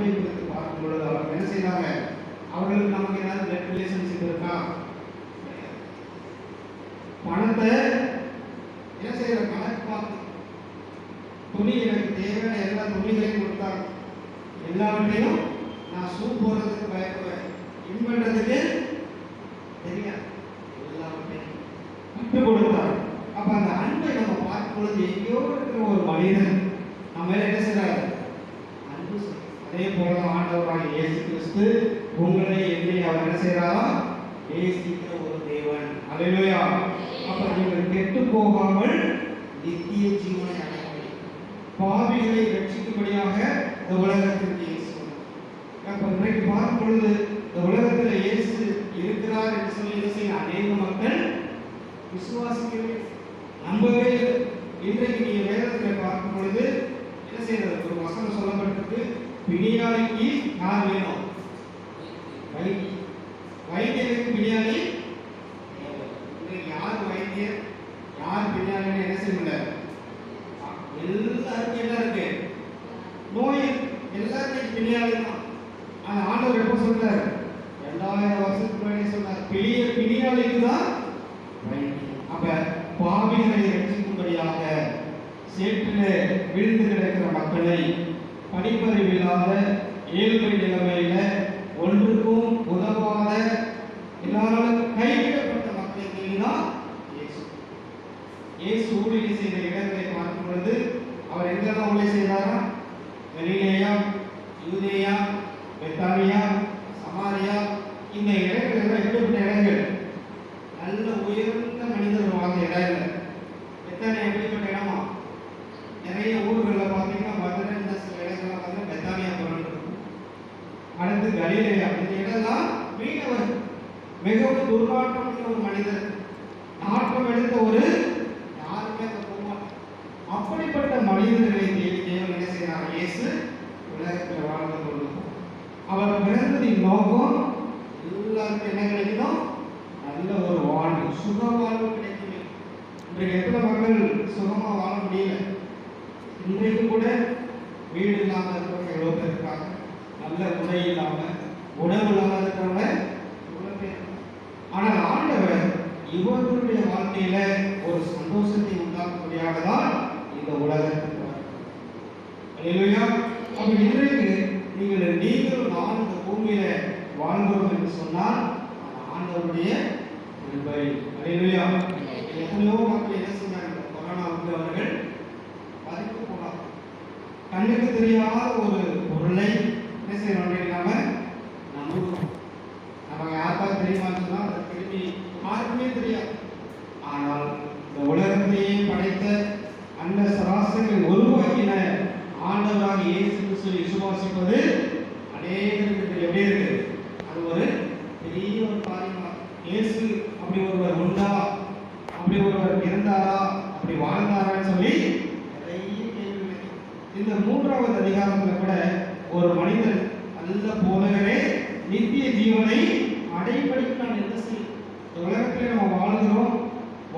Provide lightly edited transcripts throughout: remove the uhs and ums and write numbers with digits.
அன்பை குறித்து பார்க்கும் பொழுது அவர்கள் என்ன செய்தாங்க? அவர்களுக்கு நமக்கு ஏதாவது பிளட் ரிலேஷன்ஷிப் இருக்கா? பணத்தை என்ன செய்யற கணக்கு பார்த்து துணி எனக்கு தேவையான எல்லா துணிகளையும் கொடுத்தாங்க. எல்லாவற்றையும் நான் ஷூ போடுறதுக்கு பயப்படுவேன், இன் பண்றதுக்கு தெரியாது, எல்லாவற்றையும் விட்டு கொடுத்தார். அப்ப அந்த அன்பை நம்ம பார்க்கும் பொழுது எங்கேயோ இருக்கிற ஒரு மனிதன் நம்ம மேல என்ன செய்யறாரு? அன்பு. அதே போல ஆண்டவராகிய இயேசு கிறிஸ்து உங்களை என்னை அவர் என்ன செய்யறாரா? நேசிக்கிற ஒரு தேவன். அல்லேலூயா. அப்ப நீங்கள் கெட்டு போகாமல் நித்திய ஜீவனை அடைய பாவிகளை ரட்சிக்கும்படியாக இந்த உலகத்திற்கு இயேசு. அப்ப இன்றைக்கு பார்க்கும் பொழுது இந்த உலகத்தில் இயேசு இருக்கிறார் என்று சொல்லி அநேக மக்கள் விசுவாசிக்கவே நம்பவே இல்லை. இன்றைக்கு நீங்க வேதத்தில் பார்க்கும் பொழுது என்ன செய்யறது? ஒரு வசனம் சொல்லப்பட்டிருக்கு, பிணியாளிக்கு யார் வேணும்? வைத்தியருக்கு பிணியாளி. யார் வைத்தியர் யார் பிணியாளின்னு என்ன செய்யல? எல்லாருக்கும் என்ன இருக்கு? நோய். எல்லாருக்கும் பிணியாளி தான். ஆனா ஆண்டவர் எப்போ சொல்றாரு? 2000 வருஷத்துக்கு முன்னாடி சொன்னார், பிணியாளிக்கு தான் வைத்தியம். அப்ப பாவிகளை ரட்சிக்கும்படியாக சேற்றிலே விழுந்து கிடக்கிற மக்களை, படிப்பறிவில்லாத ஏழ்மை நிலைமையில ஒன்றுக்கும் உதவாத எல்லாராலும் கைவிடப்பட்ட மக்களை தேடிதான் இயேசு ஊழிய செய்த இடங்களை பார்க்கும் பொழுது அவர் எங்கெல்லாம் ஊழிய செய்தாரா? கலிலேயா, யூதேயா, பெத்தானியா, சமாரியா, இந்த இடங்கள் எல்லாம் எப்படிப்பட்ட இடங்கள்? நல்ல உயர்ந்த மனிதர்கள் வாழ்ந்த இடங்கள். பெத்தானியா எப்படிப்பட்ட இடமா? நிறைய ஊர்களில் பார்த்தீங்கன்னா மதுரை, இந்த சில இடங்கள்லாம் பார்த்தீங்கன்னா பெத்தானியா போறது. அடுத்து கலிலேயா, இந்த இடம்லாம் மீனவர், மிகவும் துர்நாற்றம் ஒரு மனிதர், நாட்டம் எடுத்த ஒரு யாருமே போவார். அப்படிப்பட்ட மனிதர்களை தேடி தேவன் என்ன செய்யறார்? இயேசு உலகத்தில் வாழ்ந்து கொண்டு அவர் பிறந்ததின் நோக்கம் எல்லாருக்கும் என்ன கிடைக்கணும்? நல்ல ஒரு வாழ்வு, சுக வாழ்வு கிடைக்குமே. இன்றைக்கு எத்தனை மக்கள் சுகமா வாழ முடியல? இன்றைக்கு கூட வீடு இல்லாம இருக்கிறவங்க எவ்வளவு பேர் இருக்காங்க, நல்ல உடை இல்லாம உணவு இல்லாம இருக்கிறவங்க எவ்வளவு பேர். ஆனால் ஆண்டவர் இவர்களுடைய வாழ்க்கையில ஒரு சந்தோஷத்தை உண்டாக்கும்படியாக தான் இந்த உலகத்துக்கு. அல்லேலூயா. அப்ப இன்றைக்கு நீங்கள் நான் இந்த பூமியில வாழ்கிறோம் என்று சொன்னால் ஆண்டவருடைய கிருபை. அல்லேலூயா. எத்தனையோ மக்கள் என்ன செஞ்சாங்க? கொரோனாவுக்கு அவர்கள் பாதிப்பு போனாங்க. கண்ணுக்கு தெரியாத ஒரு பொருளை என்ன செய்யணும்? நாம நம்புகிறோம். நம்ம யாருக்காவது தெரியுமான்னு சொன்னா அதை திரும்பி யாருக்குமே தெரியாது. ஆனால் இந்த உலகத்தையே படைத்த அந்த சராசரி உருவாக்கின ஆண்டவராக இயேசு கிறிஸ்துவை விசுவாசிப்பது அநேகருக்கு எப்படி இருக்கு? அது ஒரு பெரிய ஒரு காரியமா. இயேசு அப்படி ஒருவர் உண்டா, அப்படி ஒருவர் இருந்தாரா, அப்படி வாழ்ந்தாரான்னு சொல்லி நிறைய கேள்விகள். இந்த 3வது அதிகாரத்தில் கூட ஒரு மனிதன் நல்ல போலவே நித்திய ஜீவனை அடைபடிக்கு நான் என்ன செய்யும்? உலகத்தில் நம்ம வாழ்கிறோம்,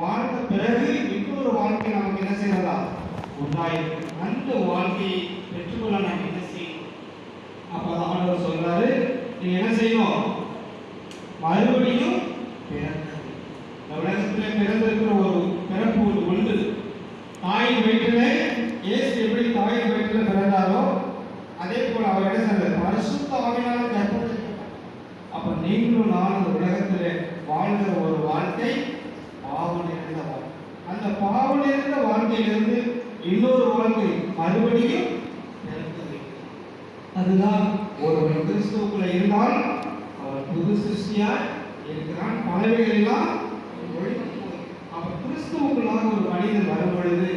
வாழ்ந்த பிறகு இன்னொரு வாழ்க்கை நமக்கு என்ன செய்யறதா? உண்டாயிருக்கு. அந்த வாழ்க்கையை பெற்றுக்கொள்ள நாம் என்ன செய்யணும்? அப்பதான் ஆண்டவர் சொல்றாரு, நீங்க என்ன செய்யணும்? மறுபடியும் பிறந்தது. இந்த உலகத்திலே பிறந்திருக்கிற ஒரு பிறப்பு உண்டு. தாயின் வயிற்றில இயேசு எப்படி தாயின் வயிற்றில பிறந்தாரோ அதே போல அவர் என்ன செய்தார்? பரிசுத்த ஆவியால கர்ப்பத்தில். அப்ப நீங்களும் நானும் உலகத்திலே வாழ்கிற ஒரு வாழ்க்கை பாவம் நிறைந்த வாழ்க்கை. அந்த பாவம் நிறைந்த வாழ்க்கையிலிருந்து இன்னொரு வாழ்க்கை மறுபடியும் பிறந்தது. அதுதான் ஒரு கிறிஸ்துவுக்குள்ள இருந்தால் அவர் புது சிருஷ்டியாய் இருக்கிறான். பழமைகள் எல்லாம் அப்ப கிறிஸ்துவுக்குள்ளாக ஒரு மனிதன் வரும் பொழுது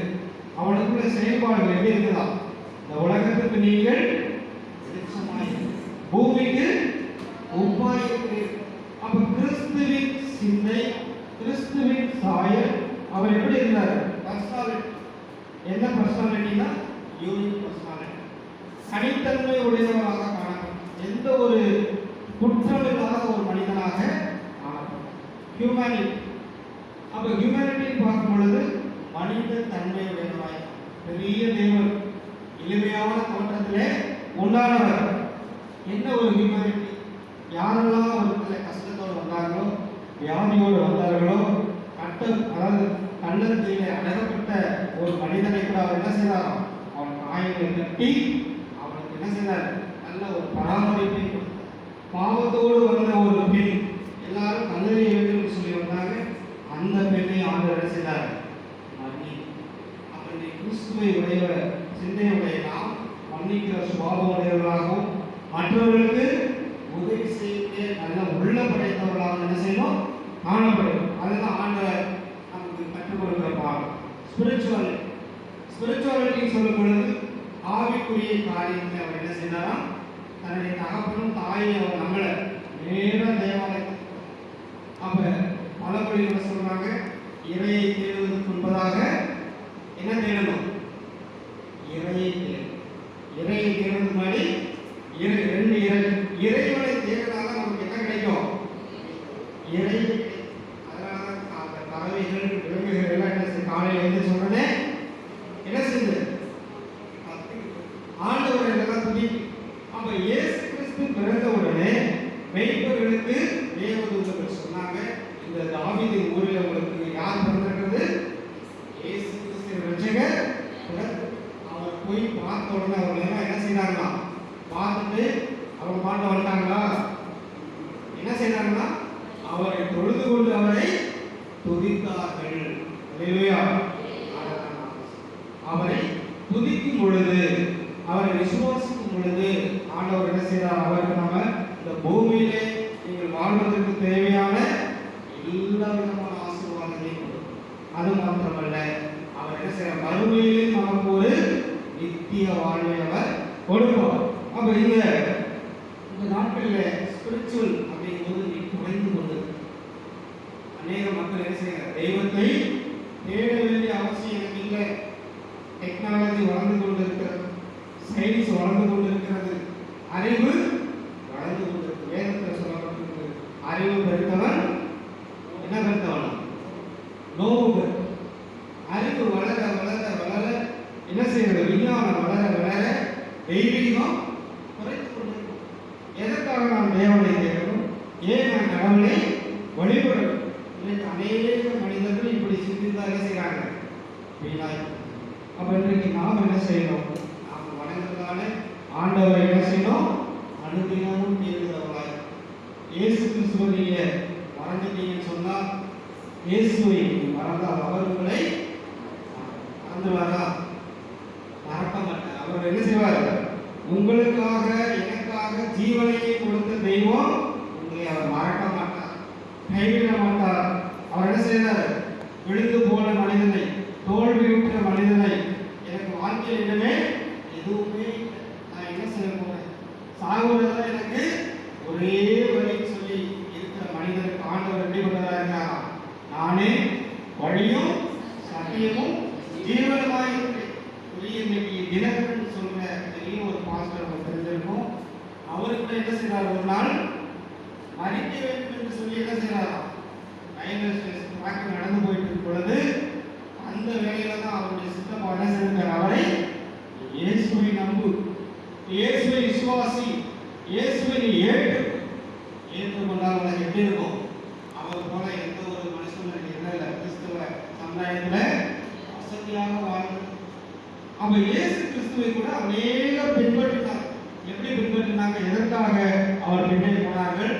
அவனுக்குள்ள செயல்பாடுகள் எப்படி இருக்கலாம்? இந்த உலகத்துக்கு நீங்கள் பூமிக்கு உப்பாய் இருக்கிறீர்கள். அப்ப கிறிஸ்துவின் சிந்தை, கிறிஸ்துவின் சாயல் அவர் எப்படி இருந்தார்? பர்சனாலிட்டி. என்ன பர்சனாலிட்டினா? Unique personality. தனித்தன்மை உடையவராக காணப்படும். எந்த ஒரு குற்றம் இல்லாத ஒரு மனிதனாக காணப்படும். ஹியூமனிட்டி. அப்ப ஹியூமனிட்டின்னு பார்க்கும் பொழுது மனித தன்மையுடையவராய் பெரிய தேவன் எளிமையான தோற்றத்திலே உண்டானவர். என்ன ஒரு ஹியூமனிட்டி! யாரெல்லாம் ஒரு கஷ்டத்தோடு வந்தார்களோ, வியாதியோடு வந்தார்களோ, அதாவது கள்ளத்திலே அடக்கப்பட்ட ஒரு மனிதனை கூட அவர் என்ன செய்தாராம்? அவன் காயங்களை கட்டி அவனுக்கு என்ன செய்தார்? நல்ல ஒரு பராமரிப்பை கொடுத்தார். பாவத்தோடு வந்த ஒரு பெண், எல்லாரும் கல்லறிய வேண்டும் சொல்லி வந்தாங்க. அந்த பெண்ணை ஆண்டவர் என்ன செய்தார்? மன்னி. அப்படி கிறிஸ்துவை உடைய சிந்தையுடைய நாம் மன்னிக்கிற சுபாவம் உடையவர்களாகவும் மற்றவர்களுக்கு உதவி செய்ய நல்ல உள்ள படைத்தவர்களாக என்ன செய்யணும்? காணப்படும். அதுதான் ஆண்டவர் நமக்கு கற்றுக் கொடுக்கிற பாடம். ஸ்பிரிச்சுவாலிட்டி சொல்லும் பொழுது ஆவிக்குரிய காரியத்தை அவர் என்ன செய்தாராம்? தன்னுடைய தகப்பனும் தாயை அவர் நம்மள நேர தேவாலயத்தை அப்ப பழமொழிகள் சொல்றாங்க, இறையை தேடுவதற்கு முன்பதாக என்ன தேடணும்? இறையை தேடணும். இறையை தேடுவதற்கு முன்னாடி ரெண்டு இறைவனை தேடினாதான் நமக்கு என்ன கிடைக்கும்? இறை. அதனால அந்த பறவைகள் விலங்குகள் எல்லாம் என்ன செய்ய? காலையில் எழுந்து சொன்னதே என்ன செய்யுது? ஆண்டவர் எல்லாம் துதிக்கும். அப்ப இயேசு கிறிஸ்து பிறந்த உடனே மெய்ப்பர்களுக்கு தேவதூதர்கள் சொன்னாங்க, இந்த தாவீது ஊரில் உங்களுக்கு யார் பிறந்திருக்கிறது? இயேசு கிறிஸ்து ரட்சகர். அவர் போய் பார்த்த உடனே அவங்க எல்லாம் என்ன செய்தாங்களா? பார்த்துட்டு அவங்க பாட்ட வந்துட்டாங்களா? என்ன செய்தாங்களா? அவரை தொழுது கொண்டு அவரை துதித்தார்கள். அவரை துதிக்கும் பொழுது, அவரை விசுவாசிக்கும் பொழுது ஆண்டவர் என்ன செய்தார்? அவருக்கு நம்ம இந்த பூமியிலே நீங்கள் வாழ்வதற்கு தேவையான எல்லா விதமான ஆசீர்வாதங்களையும் கொடுக்கும். அது மாத்திரமல்ல, அவர் என்ன செய்யறார்? மறுமையிலே நமக்கு ஒரு நித்திய வாழ்வை அவர் கொடுப்பார். அப்ப இந்த நாட்களில் ஸ்பிரிச்சுவல் அப்படிங்கும்போது நீ குறைந்து கொண்டு அநேக மக்கள் என்ன செய்யறாங்க? தெய்வத்தை தேட வேண்டிய அவசியம் எனக்கு இல்லை. டெக்னாலஜி வளர்ந்து கொண்டிருக்கிறது, சயின்ஸ் வளர்ந்து கொண்டிருக்கிறது, அறிவு வளர்ந்து கொண்டிருக்கு. வேதத்தில் சொல்லப்பட்டிருக்கு, அறிவு பெருத்தவன் என்ன பெருத்தவன்? நோவு. அறிவு வளர வளர வளர என்ன செய்யறது? விஞ்ஞானம் வளர வளர தெய்வீகம் குறைத்து கொண்டிருக்கும். எதற்காக நாம் தேவனை தேடணும்? ஏன் நான் கடவுளை வழிபடணும்? அநேக மனிதர்கள் இப்படி சிந்தித்தா என்ன செய்யறாங்க? வீணாய். அப்ப இன்றைக்கு நாம் என்ன செய்யணும்? நாம் வணங்குறதால ஆண்டவரை என்ன செய்யணும்? அனுதினமும் தேடுகிறவர்களாய். இயேசு கிறிஸ்துவை நீங்க மறந்துட்டீங்கன்னு சொன்னா, இயேசுவை மறந்தால் அவர் உங்களை மறந்துவாரா? மறக்க மாட்டார். அவர் என்ன செய்வார்? உங்களுக்காக எனக்காக ஜீவனையை கொடுத்த தெய்வம் உங்களை அவர் மறக்க மாட்டார், கைவிட மாட்டார். அவர் என்ன செய்தார்? விழுந்து போன மனிதனை, தோல்வியுற்ற மனிதனை, எனக்கு வாழ்க்கையில் என்னமே எதுவுமே நான் என்ன செய்ய போறேன், சாகுவதுதான் எனக்கு ஒரே வழின்னு சொல்லி இருக்கிற மனிதனுக்கு ஆண்டவர் எப்படி கொண்டதா இருக்காரா? நானே வழியும் சத்தியமும் ஜீவனமாய் இருக்கிறேன். இன்னைக்கு தினகரன் சொல்ற பெரிய ஒரு பாஸ்டர் நமக்கு தெரிஞ்சிருக்கும். அவருக்கு என்ன செய்யறார்? ஒரு நாள் மறிக்க வேண்டும் என்று சொல்லி என்ன செய்யறாரா? ரயில்வே ஸ்டேஷன் வாக்கில் நடந்து போயிட்டு இருக்கும் பொழுது அந்த வேலையில தான் அவருடைய சித்தப்பா என்ன செய்திருக்கார்? அவரை இயேசுவை நம்பு, இயேசுவை விசுவாசி, இயேசுவை நீ ஏற்றுக்கொண்டால் உனக்கு எப்படி இருக்கும்? அவர் போல எந்த ஒரு மனுஷனுக்கு என்ன இல்லை, கிறிஸ்துவ சமுதாயத்துல வசதியாக வாழ்ந்து. அப்ப இயேசு கிறிஸ்துவை கூட அநேக பின்பற்றினார். எப்படி பின்பற்றினாங்க? எதற்காக அவர் பின்னாடி போனார்கள்?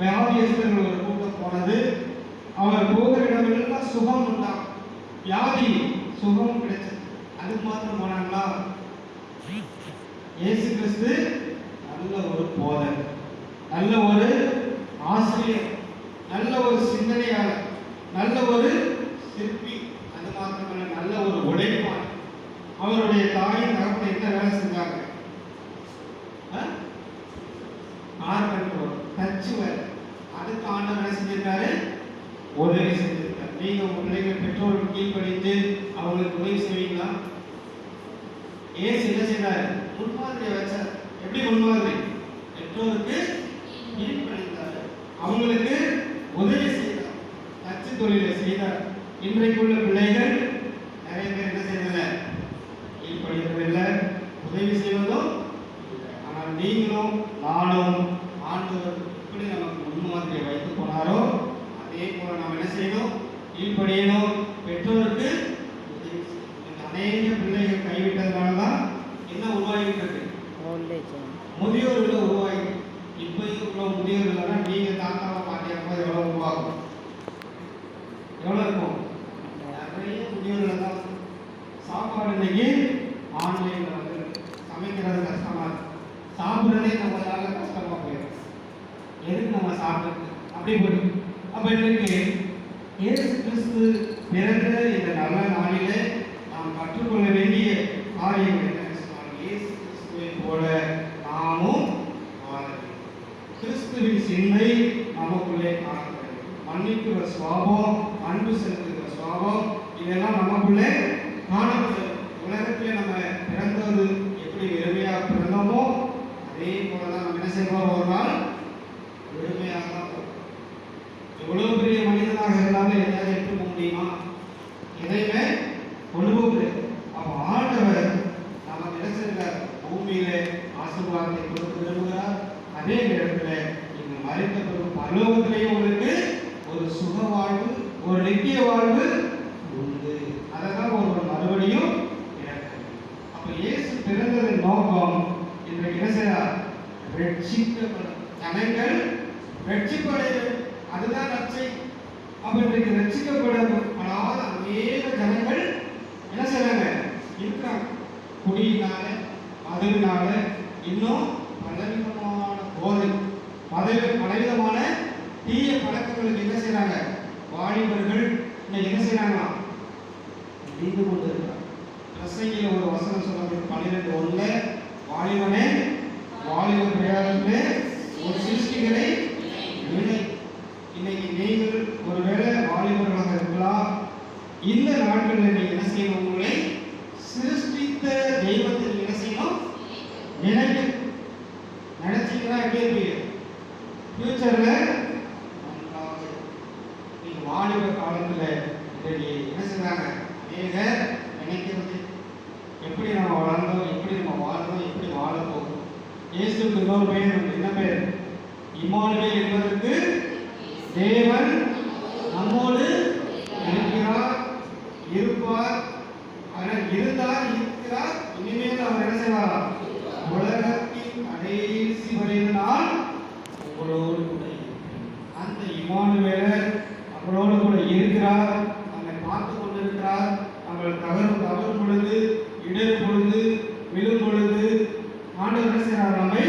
வியாதியஸ்தர்கள் ஒரு கூட்டம் போனது. அவர் போகிற இடமெல்லாம் சுகம் உண்டாம், வியாதி சுகம் கிடைச்சது. அது மாத்திரம் போனாங்களா? இயேசு கிறிஸ்து நல்ல ஒரு போதர், நல்ல ஒரு ஆசிரியர், நல்ல ஒரு சிந்தனையாளர், நல்ல ஒரு சிற்பி. அது மாத்திரமல்ல, நல்ல ஒரு உழைப்பாளர். அவருடைய தாயின் தகப்பனை என்ன வேலை செஞ்சாங்க? தச்சு வேலை. அதுக்கு ஆண்டவர் என்ன செஞ்சிருக்காரு? உதவி செஞ்சிருக்காரு. நீங்க உங்க பிள்ளைகள் பெற்றோருக்கு கீழ்ப்படிந்து அவங்களுக்கு உதவி செய்வீங்களா? ஏசு என்ன செய்தார்? முன்மாதிரியை வச்சார். எப்படி முன்மாதிரி? பெற்றோருக்கு கீழ்ப்படிந்தார், அவங்களுக்கு உதவி செய்தார், தச்சு தொழிலை செய்தார். இன்றைக்குள்ள பிள்ளைகள் நிறைய பேர் என்ன செய்யறதில்லை? கீழ்ப்படுகிறதில்லை, உதவி செய்வதும். ஆனால் நீங்களும் நானும் ஆண்டவர் எப்படி நமக்கு முன்மாதிரியை வைத்து போனாரோ அதே போல நாம் என்ன செய்யணும்? கீழ்ப்படியணும். பெற்றோருக்கு அநேக பிள்ளைகள் கைவிட்டதுனால தான் என்ன உருவாகிட்டு இருக்கு? முதியோர்கள் உருவாகி. இப்போ இவ்வளோ முதியோர்கள்னா நீங்கள் தாத்தாவை பாட்டியப்போ எவ்வளோ உருவாகும்? எவ்வளோ இருக்கும்? நிறைய முதியோர்கள் தான். சாப்பாடு இன்னைக்கு ஆன்லைனில் வந்து சமைக்கிறது கஷ்டமாக இருக்கு. சாப்பிட்றதே நம்மளால கஷ்டமாக போயிடும். எதுக்கு நம்ம சாப்பிட்றது அப்படி போயிடும். அப்போ இன்றைக்கு இயேசு கிறிஸ்து பிறந்த இந்த நல்ல நாளிலே நாம் கற்றுக்கொள்ள வேண்டிய காரியம் என்னன்னு சொன்னால், இயேசு கிறிஸ்துவை போல நாமும் வாழ வேண்டும். கிறிஸ்துவின் சிந்தை நமக்குள்ளே காணப்படும். மன்னிக்கிற சுவாபம், அன்பு செலுத்துகிற சுவாபம், இதெல்லாம் நமக்குள்ளே காணப்படும். உலகத்திலே நம்ம பிறந்தது எப்படி வெறுமையாக பிறந்தோமோ அதே போல தான் நம்ம என்ன செய்வோம்? ஒரு நாள் வெறுமையாக தான் போகும். எவ்வளவு பெரிய மனிதனாக இருந்தாலும் எதையாவது எடுத்து போக முடியுமா? எதையுமே கொண்டு போக முடியாது. அப்போ ஆண்டவர் நமக்கு என்ன செய்கிறார்? பூமியில ஆசீர்வாதத்தை கொடுத்து விரும்புகிறார். அதே நேரத்தில் நீங்கள் மறைத்த பிறகு பரலோகத்திலேயே உங்களுக்கு ஒரு சுக வாழ்வு, ஒரு நித்திய வாழ்வு உண்டு. அதை தான் ஒருவர் மறுபடியும் இறக்கிறார். அப்போ இயேசு பிறந்ததன் நோக்கம் இன்றைக்கு என்ன செய்யறார்? ரட்சிக்கப்படும் ஜனங்கள் ரட்சிப்படைய, அதுதான் ரட்சை. அப்ப இன்றைக்கு ரட்சிக்கப்படாத அநேக ஜனங்கள் என்ன செய்றாங்க? இருக்கிறாங்க. குடியினால, மதுவினால, இன்னும் பலவிதமான போதை, பலவிதமான தீய பழக்கங்களுக்கு என்ன செய்யறாங்க? வாலிபர்கள் இன்னைக்கு என்ன செய்யறாங்களா? இருந்து கொண்டு இருக்கிறாங்க. பிரசங்கில ஒரு வசனம் சொல்றது 12:1, வாலிபனே வாலிப பிரயாணத்திலே ஒரு சிருஷ்டிகளை வினை. இன்னைக்கு நீங்கள் ஒருவேளை வாலிபர்களாக இருக்கலாம். இந்த நாட்களில் நீங்கள் என்ன செய்யணும்? உங்களை சிருஷ்டித்த தெய்வத்தை என்ன செய்யணும்? நினைச்சீங்கன்னா எப்படி இருப்பீங்க? ஃபியூச்சர்ல நீங்க வாலிப காலத்துல என்ன செய்றாங்க? அநேக நினைக்கிறது எப்படி நம்ம வளர்ந்தோம், எப்படி நம்ம வாழ்ந்தோம், எப்படி வாழ போகும். இயேசுக்கு இன்னொரு பெயர் உண்டு. என்ன பெயர்? இம்மானுவேல் என்பதற்கு தேவன் நம்மோடு இருக்கிறார், இருப்பார். இருந்தார், இருக்கிறார். இனிமேல் அவர் என்ன செய்வார்? உலகத்தின் கடைசி வரையில் நான் உங்களோடு கூட இருக்கிறேன். அந்த இம்மானுவேலர் நம்மளோடு கூட இருக்கிறார், நம்மை பார்த்து கொண்டிருக்கிறார். நம்மள் தவறும் பொழுது, இடரும் பொழுது, விழும் பொழுது ஆண்டவர் என்ன செய்கிறார்? நம்மை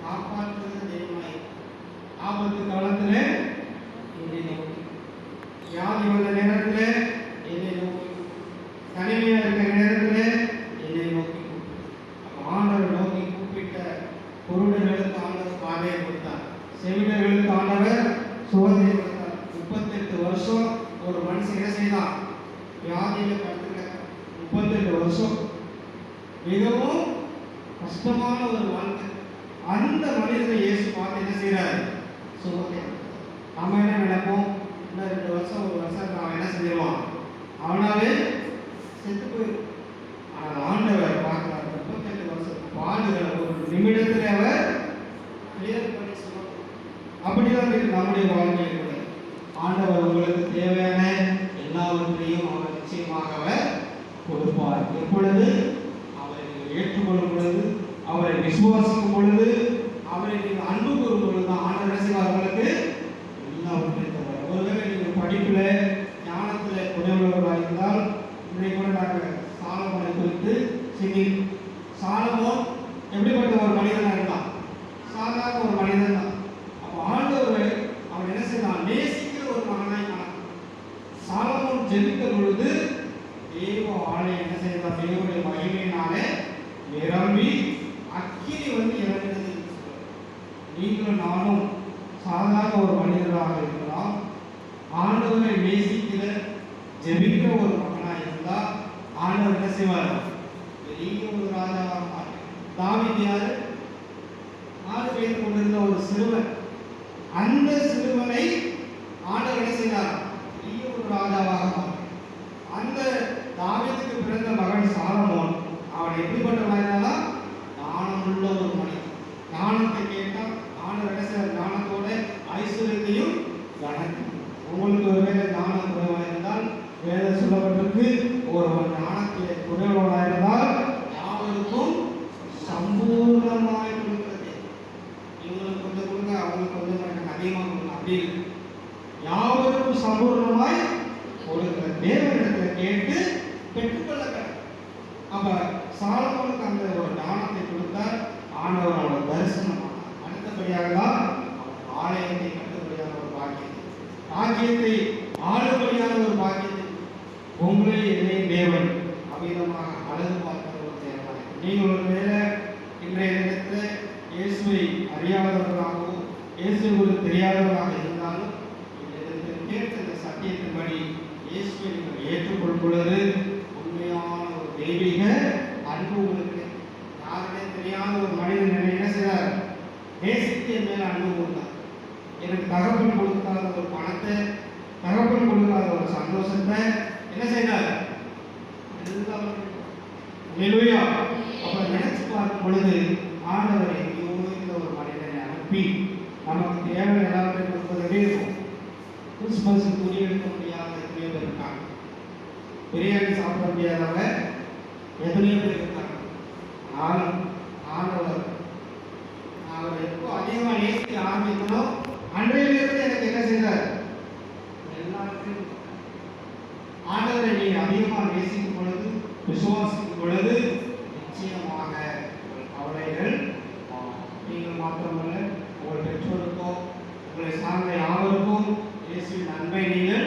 காப்பாற்றுகிற தெய்வமாய். ஆபத்து காலத்தில் என்னை நோக்கி, வியாதி வந்த நேரத்தில் என்னை நோக்கி, தனிமையாக இருக்கிற நேரத்தில் என்னை நோக்கி ஆண்டவர் நோக்கி கூப்பிட்ட குருடர்களுக்கு ஆண்டவர் பார்வையை கொடுத்தார். செவிடர்களுக்கு ஆண்டவர் சுகத்தை கொடுத்தார். 38 வருஷம் ஒரு மனுஷன் என்ன செய்தான்? வியாதியில் படுத்துக்க 38 வருஷம் மிகவும் கஷ்டமான ஒரு வாழ்க்கை. அந்த மனிதனை இயேசு பார்த்து என்ன செய்யறாரு? சுகத்தை. நம்ம என்ன நினைப்போம்? இன்னும் 2 வருஷம், 1 வருஷம் அவன் என்ன செஞ்சிருவான்? அவனாவே செத்து போயிடும். ஆனால் ஆண்டவர் பார்க்கிறார். 38 வருஷம் பாடுகளை ஒரு நிமிடத்தில் அவர் கிளியர் பண்ணி சொல்லுவார். அப்படிதான் இருக்கு நம்முடைய வாழ்க்கையில் கூட. ஆண்டவர் உங்களுக்கு தேவையான எல்லாவற்றையும் அவர் நிச்சயமாக அவர் கொடுப்பார். எப்பொழுது? அவரை நீங்கள் ஏற்றுக்கொள்ளும் பொழுது, அவரை விசுவாசிக்கும் பொழுது, அவரை நீங்கள் அன்பு கூறும் பொழுது தான் ஆண்டவர் என்ன செய்வார்? உங்களுக்கு எல்லாவற்றையும் தருவார். ஒருவேளை நீங்கள் படிப்பில் ஞானத்தில் குறைவுள்ளவர்களாக இருந்தால், இன்றைக்கு கூட நாங்கள் சாலமோனை குறித்து சிந்தி. சாலமோன் எப்படிப்பட்ட ஒரு மனிதனாக இருந்தான்? சாதாரண ஒரு மனிதன் தான். அப்போ ஆண்டவர் அவன் என்ன செய்தான்? நேசிக்கிற ஒரு மகனாய் காணான். சாலமோன் ஜெபித்த பொழுது தேவ ஆலயம் என்ன செய்தார்? தேவனுடைய மகிமையினாலே நிரம்பி அக்கினி வந்து இறங்கினது. நீங்களும் நானும் சாதாரண ஒரு மனிதராக இருக்கலாம். ஆண்டவரை நேசிக்கிற ஜெபிக்கிற ஒரு மகனாக இருந்தால் ஆண்டவர் என்ன செய்வார்? பெரிய ஒரு ராஜாவாக. தாவீது யாரு? 4 பேர் கொண்டிருந்த ஒரு சிறுவன். அந்த சிறுவனை ஆண்டவர் என்ன செய்தார்? பெரிய ஒரு ராஜாவாக. அந்த தாவீதுக்கு பிறந்த மகன் சாலமோன் அவன் எப்படிப்பட்ட மனிதனா? ஞானமுள்ள ஒரு மனிதன். சமமாய் கொடுக்கிறது. இவங்களுக்கு கொஞ்சம் கொடுங்க, அவங்களுக்கு கொஞ்சம் எனக்கு அதிகமாக கொடுங்க அப்படி இல்லை. யாவருக்கும் சம்பூர்ணமாய் கொடுக்கிற தேவனிடத்தில் கேட்டு பெற்றுக்கொள்ள. அப்ப சாலமோனுக்கு அந்த ஒரு தானத்தை கொடுத்தார். ஆண்டவர் அவனை தரிசனமானார். அடுத்தபடியாக தான் ஆலயத்தை கட்டுபடியான ஒரு பாக்கியத்தை ஆளுபடியான ஒரு பாக்கியத்தை உங்களை என்னையும் தேவன் அவ்விதமாக அழகு பார்க்கிற ஒரு தேவன். நீங்கள் ஒரு வேலை இன்றைய தினத்தில் இயேசுவை அறியாதவர்களாகவோ இயேசுவை குறித்து தெரியாதவர்களாக இருந்தாலும் கேட்ட இந்த சத்தியத்தின்படி இயேசுவை நீங்கள் ஏற்றுக்கொள்ளும் பொழுது உண்மையான ஒரு தெய்வீக அன்பு உங்களுக்கு. யாருமே தெரியாத ஒரு மனிதன் என்ன செய்தார்? நேசித்து என் மேல அன்பு கொடுத்தார். எனக்கு தகப்பன் கொடுக்காத ஒரு பணத்தை, தகப்பன் கொடுக்காத ஒரு சந்தோஷத்தை என்ன செய்தார்? அப்ப நினைச்சு பார்க்கும் பொழுது ஆண்டவர் எங்கேயோ இந்த ஒரு மனிதனை அனுப்பி நமக்கு தேவை எல்லாத்தையும் கொடுப்பதே இருக்கும். கிறிஸ்துமஸ் துணி எடுக்க முடியாத எத்தனையோ பேர் இருக்காங்க. பிரியாணி சாப்பிட முடியாதவங்க எத்தனையோ பேர் இருக்காங்க. ஆனாலும் ஆண்டவர் அவர் எப்போ அதிகமாக நேசிக்க ஆரம்பிக்கணும் அன்றையிலிருந்து எனக்கு என்ன செய்தார்? எல்லாருக்கும் ஆண்டவரை நீங்கள் அதிகமாக நேசிக்கும் பொழுது, விசுவாசிக்கும் பொழுது நிச்சயமாக அவரைகள் நீங்கள் மாத்திரமல்ல உங்கள் பெற்றோருக்கோ உங்களை சார்ந்த யாவருக்கும் இயேசுவின் அன்பை நீங்கள்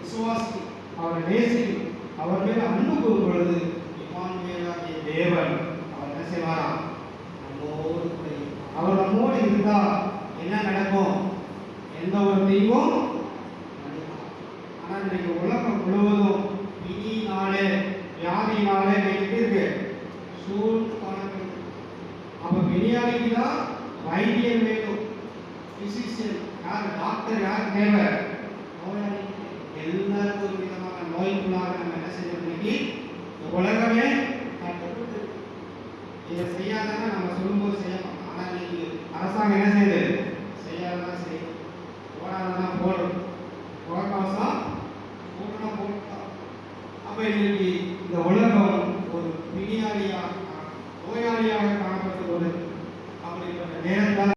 விசுவாசி அவரை நேசிக்கும் அவர் மேல் அன்பு கூறும் பொழுது இம்மானுவேலாகிய தேவன் அவர் என்ன செய்வாராம்? நம்மோடு கூட அவர் நம்மோடு இருந்தால் என்ன நடக்கும்? எந்த ஒரு தீங்கும். ஆனால் இன்றைக்கு உலகம் முழுவதும் பிணியினாலே வியாதியினாலே எப்படி இருக்கு? சூழ்ந்து காணப்படுது. அப்ப பிணியாளிக்கு தான் வைத்தியம் வேணும். பிசிஷியன் யார்? டாக்டர் யார் தேவை? நோயாளி. எல்லாருக்கும் ஒரு விதமான நோய்க்குள்ளாக நம்ம என்ன செய்யணும்? இன்னைக்கு உலகமே கட்டப்பட்டு இதை செய்யாதன்னா நம்ம சொல்லும்போது செய்ய மாட்டோம். ஆனால் இன்னைக்கு அரசாங்கம் என்ன செய்யுது? செய்யாதான்